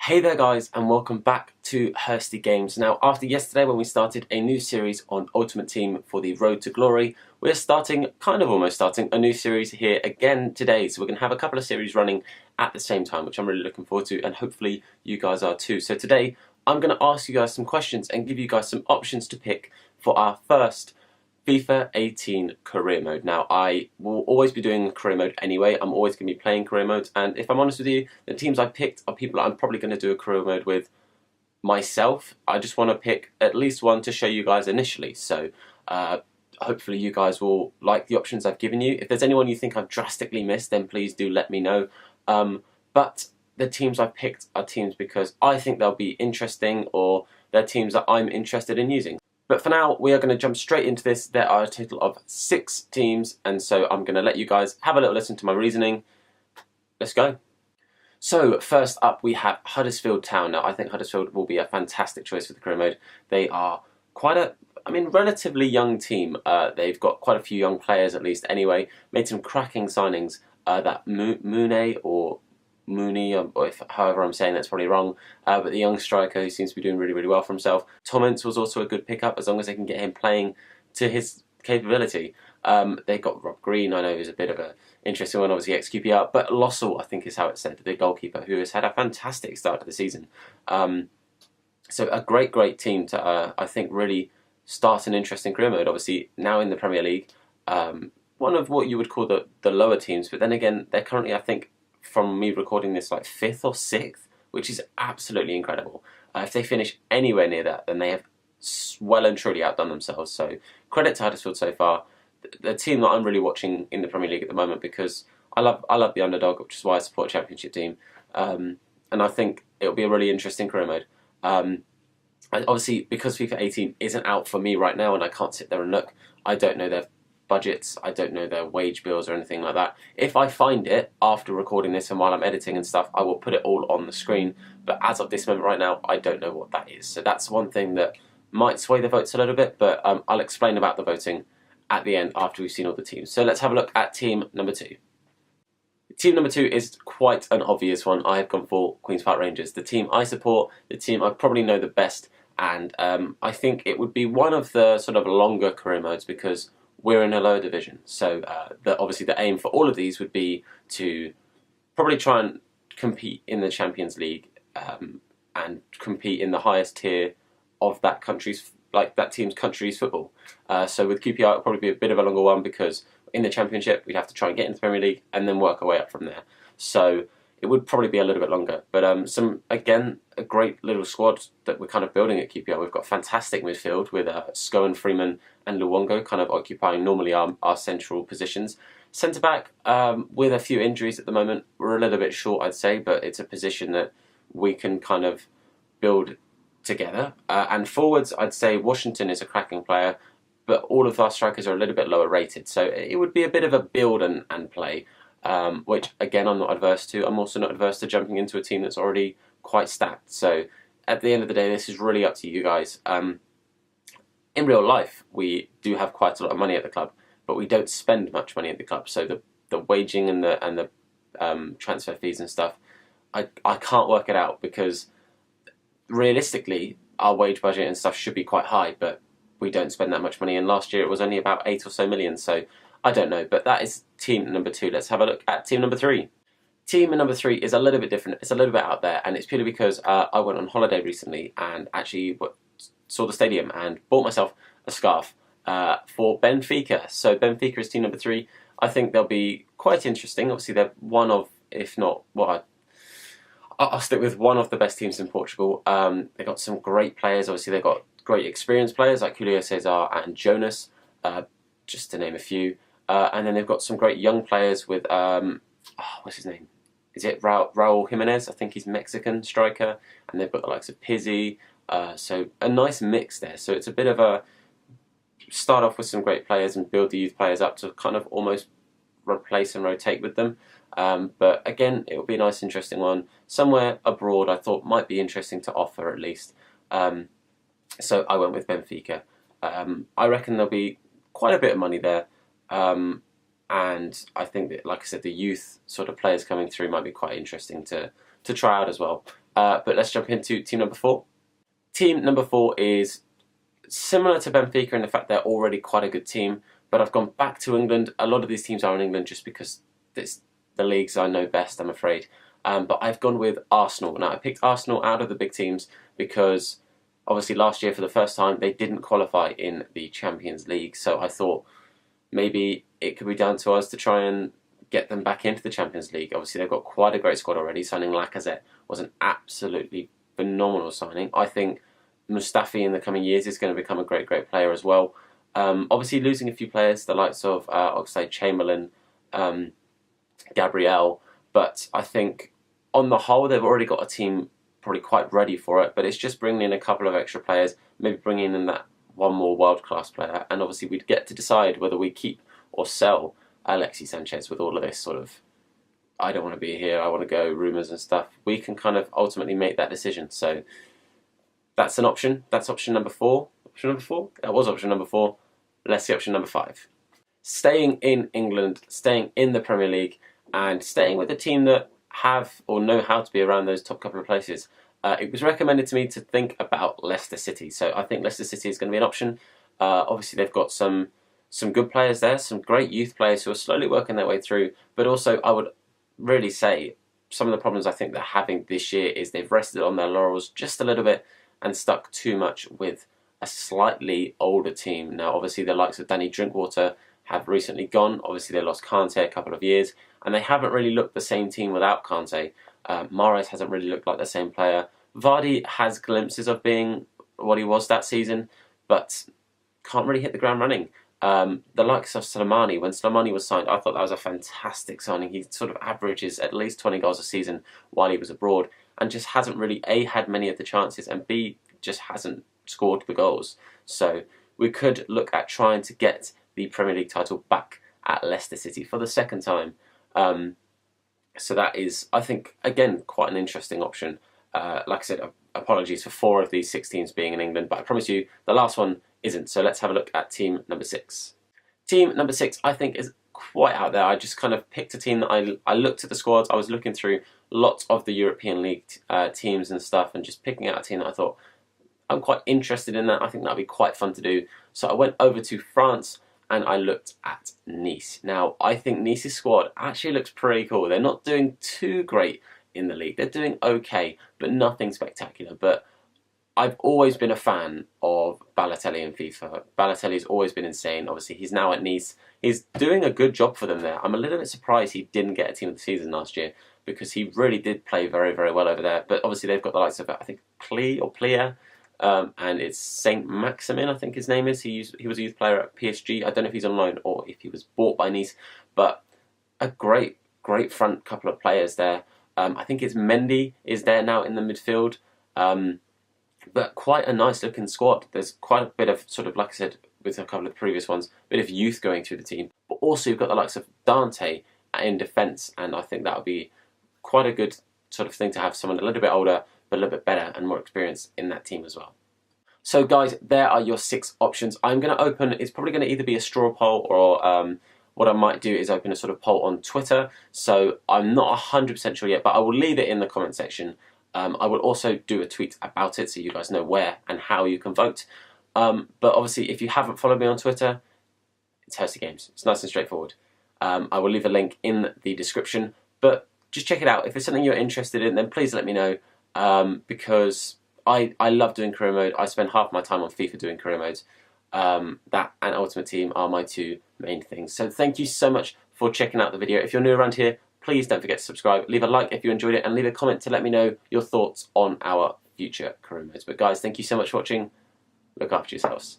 Hey there guys, and welcome back to Hursty Games. Now, after yesterday when we started a new series on Ultimate Team for the Road to Glory, we're almost starting a new series here again today. So we're going to have a couple of series running at the same time, which I'm really looking forward to, and hopefully you guys are too. So today, I'm going to ask you guys some questions and give you guys some options to pick for our first FIFA 18 career mode. Now, I will always be doing career mode anyway. I'm always going to be playing career modes, and if I'm honest with you, the teams I picked are people I'm probably going to do a career mode with myself. I just want to pick at least one to show you guys initially, so hopefully you guys will like the options I've given you. If there's anyone you think I've drastically missed, then please do let me know. But the teams I've picked are teams because I think they'll be interesting, or they're teams that I'm interested in using. But for now, we are going to jump straight into this. There are a total of 6 teams, and so I'm going to let you guys have a little listen to my reasoning. Let's go. So first up, we have Huddersfield Town. Now, I think Huddersfield will be a fantastic choice for the career mode. They are relatively young team. They've got quite a few young players, at least anyway. Made some cracking signings. That Mooney, or Mooney, or however I'm saying that's probably wrong, but the young striker who seems to be doing really, really well for himself. Thomas was also a good pickup, as long as they can get him playing to his capability. They got Rob Green, I know, who's a bit of an interesting one, obviously ex-QPR, but Lossell, I think is how it's said, the goalkeeper, who has had a fantastic start to the season. So a great team to, I think, really start an interesting career mode. Obviously, now in the Premier League, one of what you would call the lower teams, but then again, they're currently, I think, from me recording this, like 5th or 6th, which is absolutely incredible. If they finish anywhere near that, then they have well and truly outdone themselves. So credit to Huddersfield so far. The team that I'm really watching in the Premier League at the moment, because I love the underdog, which is why I support a Championship team. And I think it'll be a really interesting career mode. Obviously, because FIFA 18 isn't out for me right now and I can't sit there and look, I don't know their budgets, I don't know their wage bills or anything like that. If I find it after recording this and while I'm editing and stuff, I will put it all on the screen. But as of this moment right now, I don't know what that is. So that's one thing that might sway the votes a little bit, but I'll explain about the voting at the end after we've seen all the teams. So let's have a look at team number 2. Team number 2 is quite an obvious one. I have gone for Queen's Park Rangers, the team I support, the team I probably know the best, and I think it would be one of the sort of longer career modes because we're in a lower division. So obviously the aim for all of these would be to probably try and compete in the Champions League and compete in the highest tier of that team's country's football. So with QPR, it'll probably be a bit of a longer one because in the Championship, we'd have to try and get into the Premier League and then work our way up from there. So it would probably be a little bit longer. But a great little squad that we're kind of building at QPR. We've got fantastic midfield with Scowen, Freeman and Luongo kind of occupying normally our central positions. Centre-back, with a few injuries at the moment, we're a little bit short, I'd say, but it's a position that we can kind of build together. And forwards, I'd say Washington is a cracking player, but all of our strikers are a little bit lower rated. So it would be a bit of a build and play. Which, again, I'm not adverse to. I'm also not adverse to jumping into a team that's already quite stacked. So, at the end of the day, this is really up to you guys. In real life, we do have quite a lot of money at the club, but we don't spend much money at the club. So, the waging and the transfer fees and stuff, I can't work it out because, realistically, our wage budget and stuff should be quite high, but we don't spend that much money. And last year, it was only about 8 or so million. So, I don't know, but that is team number 2. Let's have a look at team number 3. Team number 3 is a little bit different. It's a little bit out there, and it's purely because I went on holiday recently and actually saw the stadium and bought myself a scarf for Benfica. So Benfica is team number 3. I think they'll be quite interesting. Obviously, they're one of, if not, I'll stick with one of the best teams in Portugal. They've got some great players. Obviously, they've got great experienced players like Julio Cesar and Jonas, just to name a few. And then they've got some great young players with, what's his name? Is it Raul Jimenez? I think he's Mexican striker. And they've got the likes of Pizzi. So a nice mix there. So it's a bit of a start off with some great players and build the youth players up to kind of almost replace and rotate with them. But again, it will be a nice, interesting one. Somewhere abroad I thought might be interesting to offer at least. So I went with Benfica. I reckon there'll be quite a bit of money there. And I think that, like I said, the youth sort of players coming through might be quite interesting to try out as well. But let's jump into team number 4. Team number 4 is similar to Benfica in the fact they're already quite a good team, but I've gone back to England. A lot of these teams are in England just because it's the leagues I know best, I'm afraid. But I've gone with Arsenal. Now, I picked Arsenal out of the big teams because obviously last year for the first time they didn't qualify in the Champions League, so I thought maybe it could be down to us to try and get them back into the Champions League. Obviously they've got quite a great squad already. Signing Lacazette was an absolutely phenomenal signing. I think Mustafi in the coming years is going to become a great player as well. Obviously losing a few players, the likes of Oxlade-Chamberlain, Gabriel, but I think on the whole they've already got a team probably quite ready for it, but it's just bringing in a couple of extra players, maybe bringing in that one more world-class player, and obviously we'd get to decide whether we keep or sell Alexis Sanchez with all of this sort of I don't want to be here, I want to go rumours and stuff. We can kind of ultimately make that decision. So that's an option. That's option number 4. Option number 4? That was option number 4. Let's see option number 5. Staying in England, staying in the Premier League, and staying with a team that have or know how to be around those top couple of places. It was recommended to me to think about Leicester City. So I think Leicester City is going to be an option. Obviously they've got some good players there, some great youth players who are slowly working their way through, but also I would really say some of the problems I think they're having this year is they've rested on their laurels just a little bit and stuck too much with a slightly older team. Now obviously the likes of Danny Drinkwater have recently gone. Obviously they lost Kante a couple of years and they haven't really looked the same team without Kante. Mahrez hasn't really looked like the same player. Vardy has glimpses of being what he was that season, but can't really hit the ground running. The likes of Slimani, when Slimani was signed, I thought that was a fantastic signing. He sort of averages at least 20 goals a season while he was abroad and just hasn't really A, had many of the chances, and B, just hasn't scored the goals. So we could look at trying to get the Premier League title back at Leicester City for the second time. So that is, I think, again, quite an interesting option. Like I said, apologies for 4 of these 6 teams being in England, but I promise you the last one isn't. So let's have a look at team number 6. Team number 6, I think, is quite out there. I just kind of picked a team that I looked at the squads. I was looking through lots of the European League teams and stuff and just picking out a team that I thought, I'm quite interested in that. I think that would be quite fun to do. So I went over to France and I looked at Nice. Now, I think Nice's squad actually looks pretty cool. They're not doing too great in the league. They're doing okay, but nothing spectacular. But I've always been a fan of Balotelli in FIFA. Balotelli's always been insane. Obviously, he's now at Nice. He's doing a good job for them there. I'm a little bit surprised he didn't get a team of the season last year because he really did play very well over there. But obviously, they've got the likes of, I think, Plier, and it's Saint Maximin, I think his name is. He was a youth player at PSG. I don't know if he's on loan or if he was bought by Nice, but a great front couple of players there. I think it's Mendy is there now in the midfield, but quite a nice looking squad. There's quite a bit of sort of, like I said, with a couple of the previous ones, a bit of youth going through the team, but also you've got the likes of Dante in defence, and I think that would be quite a good sort of thing to have someone a little bit older but a little bit better and more experienced in that team as well. So guys, there are your 6 options. I'm going to open, it's probably going to either be a straw poll or what I might do is open a sort of poll on Twitter. So I'm not 100% sure yet, but I will leave it in the comment section. I will also do a tweet about it so you guys know where and how you can vote. But obviously, if you haven't followed me on Twitter, it's Hursty Games. It's nice and straightforward. I will leave a link in the description, but just check it out. If it's something you're interested in, then please let me know. Because I love doing career mode. I spend half my time on FIFA doing career modes. That and Ultimate Team are my 2 main things. So thank you so much for checking out the video. If you're new around here, please don't forget to subscribe. Leave a like if you enjoyed it and leave a comment to let me know your thoughts on our future career modes. But guys, thank you so much for watching. Look after yourselves.